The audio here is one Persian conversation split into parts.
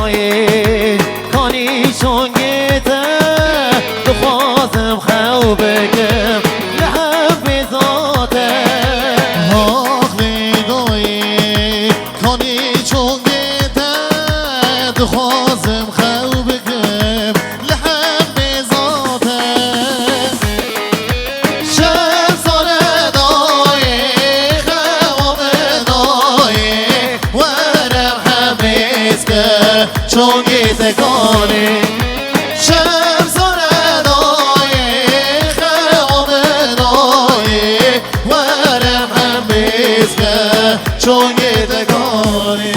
دایی کانی چونگیته دخوازم خو بگم لحب بذاته آخری دایی کانی چونگیته دخوازم خو بگم لحب بذاته شب سال دایی خواب دایی ورم حمیز که چونگیته کانی شب سال دایی خواب دایی ورم حمیز که چونگیته کانی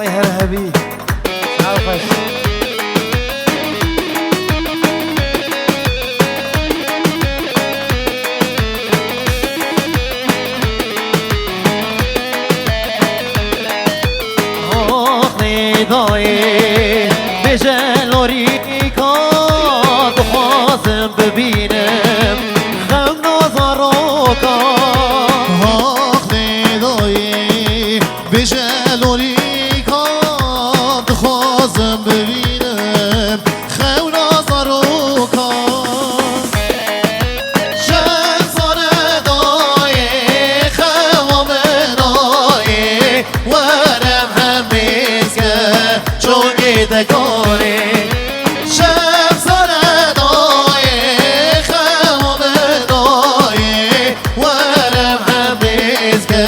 هرهبي عرفش آخری دایی بجلوری کاد خوازم ببینم غم نازارو کاد آخری دایی بجلوری خوازم ببینم خو نازارو کن شب سانه دایی خوام دایی ورم همیز که چونگیده کانی شب سانه دایی خوام دایی ورم همیز که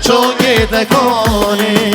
چونگیده کانی